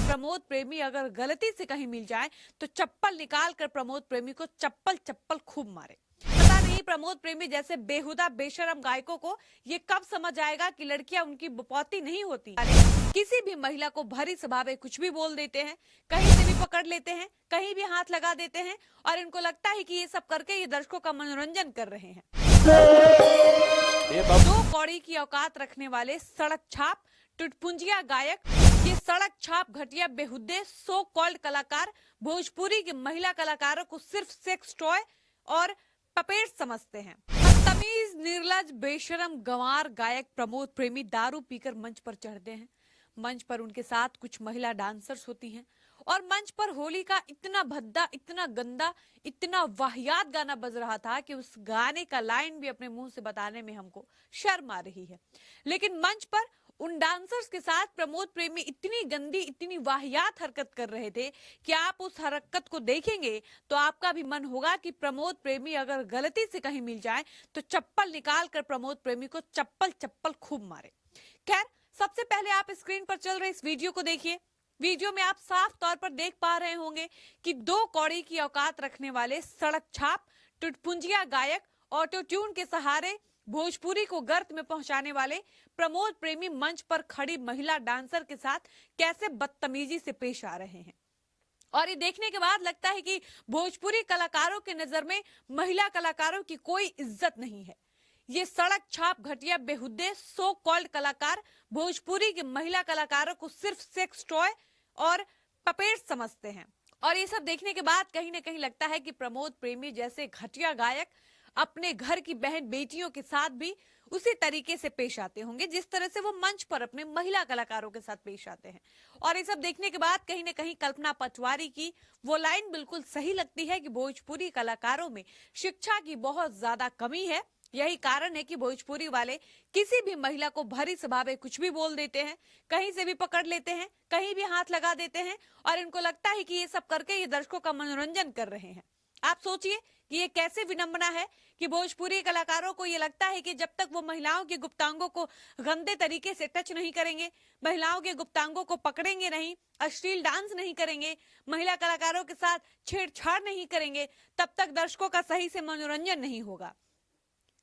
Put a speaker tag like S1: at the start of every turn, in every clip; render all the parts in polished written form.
S1: प्रमोद प्रेमी अगर गलती से कहीं मिल जाए तो चप्पल निकाल कर प्रमोद प्रेमी को चप्पल चप्पल खूब मारे। पता नहीं प्रमोद प्रेमी जैसे बेहुदा बेशरम गायकों को ये कब समझ आएगा कि लड़कियां उनकी बपौती नहीं होती। किसी भी महिला को भरी सभा में कुछ भी बोल देते हैं, कहीं से भी पकड़ लेते हैं, कहीं भी हाथ लगा देते हैं और इनको लगता है कि ये सब करके ये दर्शकों का मनोरंजन कर रहे हैं। दो कौड़ी की औकात रखने वाले सड़क छाप टुटपुंजिया गायक, ये सड़क छाप घटिया बेहुदे सो कॉल्ड कलाकार भोजपुरी की महिला कलाकारों को सिर्फ सेक्स टॉय और पपेट समझते हैं। बदतमीज निर्लज बेशरम गंवार गायक प्रमोद प्रेमी दारू पीकर मंच पर चढ़ते हैं। मंच पर उनके साथ कुछ महिला डांसर्स होती हैं और मंच पर होली का इतना भद्दा, इतना गंदा, इतना वाहियात गाना बज रहा था कि उस गाने का लाइन भी अपने मुंह से बताने में हमको शर्म आ रही है। लेकिन मंच पर उन डांसर्स के साथ प्रमोद प्रेमी इतनी गंदी, इतनी वाहियात हरकत कर रहे थे कि आप उस हरकत को देखेंगे तो आपका भी मन होगा कि प्रमोद प्रेमी अगर गलती से कहीं मिल जाए तो चप्पल निकाल कर प्रमोद प्रेमी को चप्पल चप्पल खूब मारे। खैर, सबसे पहले आप स्क्रीन पर चल रहे इस वीडियो को देखिए। वीडियो में आप साफ तौर पर देख पा रहे होंगे कि दो कौड़ी की औकात रखने वाले सड़क छाप टुटपुंजिया गायक ऑटो ट्यून के सहारे भोजपुरी को गर्त में पहुंचाने वाले प्रमोद प्रेमी मंच पर खड़ी महिला डांसर के साथ कैसे बदतमीजी से पेश आ रहे हैं। और ये देखने के बाद लगता है कि भोजपुरी कलाकारों के नजर में महिला कलाकारों की कोई इज्जत नहीं है। ये सड़क छाप घटिया बेहुदे सो कॉल्ड कलाकार भोजपुरी के महिला कलाकारों को सिर्फ सेक्स टॉय और पपेट समझते हैं। और ये सब देखने के बाद कहीं ना कहीं लगता है कि प्रमोद प्रेमी जैसे घटिया गायक अपने घर की बहन बेटियों के साथ भी उसी तरीके से पेश आते होंगे जिस तरह से वो मंच पर अपने महिला कलाकारों के साथ पेश आते हैं। और ये सब देखने के बाद कहीं ना कहीं कल्पना पटवारी की वो लाइन बिल्कुल सही लगती है कि भोजपुरी कलाकारों में शिक्षा की बहुत ज्यादा कमी है। यही कारण है कि भोजपुरी वाले किसी भी महिला को भरी सभा में कुछ भी बोल देते हैं, कहीं से भी पकड़ लेते हैं, कहीं भी हाथ लगा देते हैं और इनको लगता है कि ये सब करके ये दर्शकों का मनोरंजन कर रहे हैं। आप सोचिए कि ये कैसे विडंबना है कि भोजपुरी कलाकारों को ये लगता है कि जब तक वो महिलाओं के गुप्तांगों को गंदे तरीके से टच नहीं करेंगे, महिलाओं के गुप्तांगों को पकड़ेंगे नहीं, अश्लील डांस नहीं करेंगे, महिला कलाकारों के साथ छेड़छाड़ नहीं करेंगे, तब तक दर्शकों का सही से मनोरंजन नहीं होगा।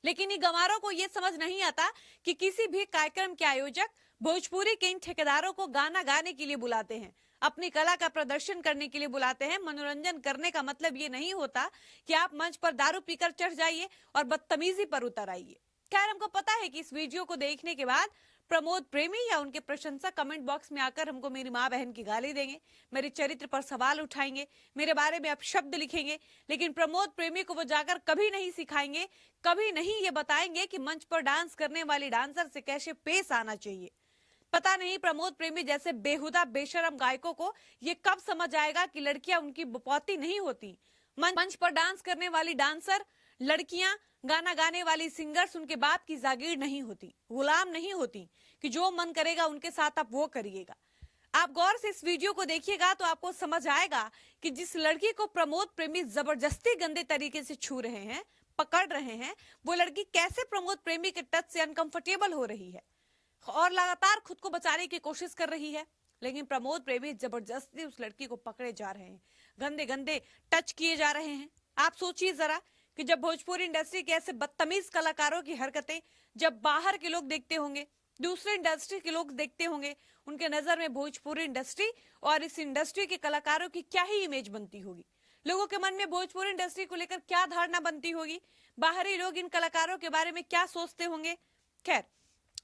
S1: लेकिन इन गंवारों को यह समझ नहीं आता कि किसी भी कार्यक्रम के आयोजक भोजपुरी के इन ठेकेदारों को गाना गाने के लिए बुलाते हैं, अपनी कला का प्रदर्शन करने के लिए बुलाते हैं। मनोरंजन करने का मतलब ये नहीं होता कि आप मंच पर दारू पीकर चढ़ जाइए और बदतमीजी पर उतर आइए। खैर, हमको पता है कि इस वीडियो को देखने के बाद प्रमोद प्रेमी या उनके प्रशंसक कमेंट बॉक्स में आकर हमको मेरी माँ बहन की गाली देंगे, मेरे चरित्र पर सवाल उठाएंगे, मेरे बारे में अपशब्द लिखेंगे। लेकिन प्रमोद प्रेमी को वो जाकर कभी नहीं सिखाएंगे, कभी नहीं ये बताएंगे कि मंच पर डांस करने वाली डांसर से कैसे पेश आना चाहिए। पता नहीं प्रमोद प्रेमी जैसे बेहुदा बेशरम गायकों को ये कब समझ आएगा कि लड़कियां उनकी बपौती नहीं होती। मंच पर डांस करने वाली डांसर लड़कियां, गाना गाने वाली सिंगर्स उनके बाप की जागीर नहीं होती, गुलाम नहीं होती कि जो मन करेगा उनके साथ आप वो करिएगा। आप गौर से इस वीडियो को देखिएगा तो आपको समझ आएगा कि जिस लड़की को प्रमोद प्रेमी जबरदस्ती गंदे तरीके से छू रहे हैं, पकड़ रहे हैं, वो लड़की कैसे प्रमोद प्रेमी के टच से अनकंफर्टेबल हो रही है और लगातार खुद को बचाने की कोशिश कर रही है। लेकिन प्रमोद प्रेमी जबरदस्ती उस लड़की को पकड़े जा रहे हैं, गंदे गंदे टच किए जा रहे हैं। आप सोचिए जरा कि जब भोजपुरी इंडस्ट्री के ऐसे बदतमीज कलाकारों की हरकतें जब बाहर के लोग देखते होंगे, दूसरे इंडस्ट्री के लोग देखते होंगे, उनके नजर में भोजपुरी इंडस्ट्री और इस इंडस्ट्री के कलाकारों की क्या ही इमेज बनती होगी। लोगों के मन में भोजपुरी इंडस्ट्री को लेकर क्या धारणा बनती होगी, बाहरी लोग इन कलाकारों के बारे में क्या सोचते होंगे। खैर,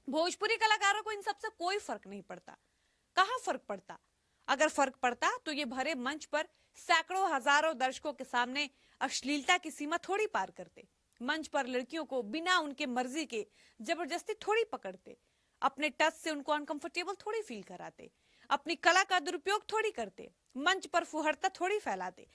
S1: भोजपुरी कलाकारों को इन सबसे कोई फर्क नहीं पड़ता। कहाँ फर्क पड़ता? अगर फर्क पड़ता तो ये भरे मंच पर सैकड़ों हजारों दर्शकों के सामने अश्लीलता की सीमा थोड़ी पार करते। मंच पर लड़कियों को बिना उनके मर्जी के जबरदस्ती थोड़ी पकड़ते, अपने टच से उनको अनकंफर्टेबल थोड़ी फील कराते, अपनी कला का दुरुपयोग थोड़ी करते, मंच पर फुहरता थोड़ी फैलाते,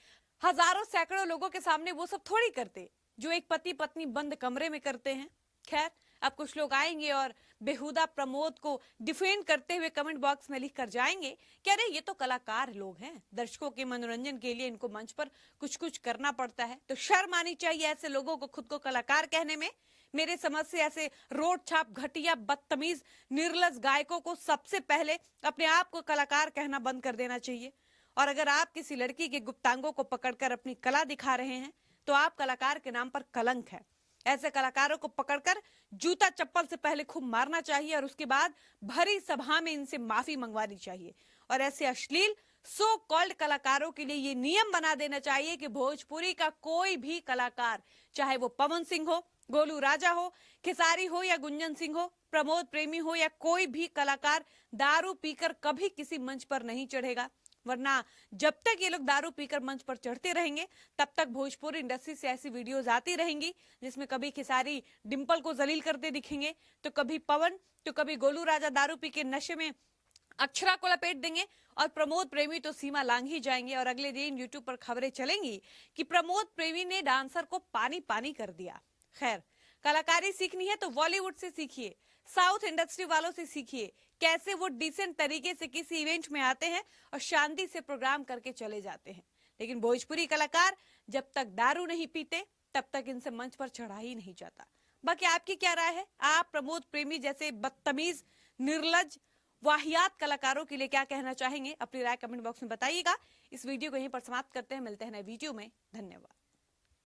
S1: हजारों सैकड़ों लोगों के सामने वो सब थोड़ी करते जो एक पति पत्नी बंद कमरे में करते हैं। खैर, अब कुछ लोग आएंगे और बेहुदा प्रमोद को डिफेंड करते हुए कमेंट बॉक्स में लिख कर जाएंगे कि अरे ये तो कलाकार लोग हैं, दर्शकों के मनोरंजन के लिए इनको मंच पर कुछ कुछ करना पड़ता है। तो शर्म आनी चाहिए ऐसे लोगों को खुद को कलाकार कहने में। मेरे समझ से ऐसे रोड छाप घटिया बदतमीज निर्लज गायकों को सबसे पहले अपने आप को कलाकार कहना बंद कर देना चाहिए। और अगर आप किसी लड़की के गुप्तांगों को पकड़कर अपनी कला दिखा रहे हैं तो आप कलाकार के नाम पर कलंक है। ऐसे कलाकारों को पकड़कर जूता चप्पल से पहले खूब मारना चाहिए और उसके बाद भरी सभा में इनसे माफी मंगवानी चाहिए। और ऐसे अश्लील सो कॉल्ड कलाकारों के लिए ये नियम बना देना चाहिए कि भोजपुरी का कोई भी कलाकार, चाहे वो पवन सिंह हो, गोलू राजा हो, खेसारी हो या गुंजन सिंह हो, प्रमोद प्रेमी हो या कोई भी कलाकार, दारू पीकर कभी किसी मंच पर नहीं चढ़ेगा। वरना जब तक ये लोग दारू पीकर मंच पर चढ़ते रहेंगे तब तक भोजपुरी इंडस्ट्री से ऐसी वीडियोस आती रहेंगी जिसमें कभी खेसारी डिंपल को जलील करते दिखेंगे, तो कभी पवन, तो कभी गोलू राजा दारू पी के नशे में अक्षरा को लपेट देंगे और प्रमोद प्रेमी तो सीमा लांघ ही जाएंगे। और अगले दिन यूट्यूब पर खबरें चलेंगी कि प्रमोद प्रेमी ने डांसर को पानी पानी कर दिया। खैर, कलाकारी सीखनी है तो बॉलीवुड से सीखिए, साउथ इंडस्ट्री वालों से सीखिए कैसे वो डिसेंट तरीके से किसी इवेंट में आते हैं और शांति से प्रोग्राम करके चले जाते हैं। लेकिन भोजपुरी कलाकार जब तक दारू नहीं पीते तब तक इनसे मंच पर चढ़ा ही नहीं जाता। बाकी आपकी क्या राय है? आप प्रमोद प्रेमी जैसे बदतमीज, निर्लज, वाहियात कलाकारों के लिए क्या कहना चाहेंगे? अपनी राय कमेंट बॉक्स में बताइएगा। इस वीडियो को यहीं पर समाप्त करते हैं, मिलते हैं नए वीडियो में। धन्यवाद।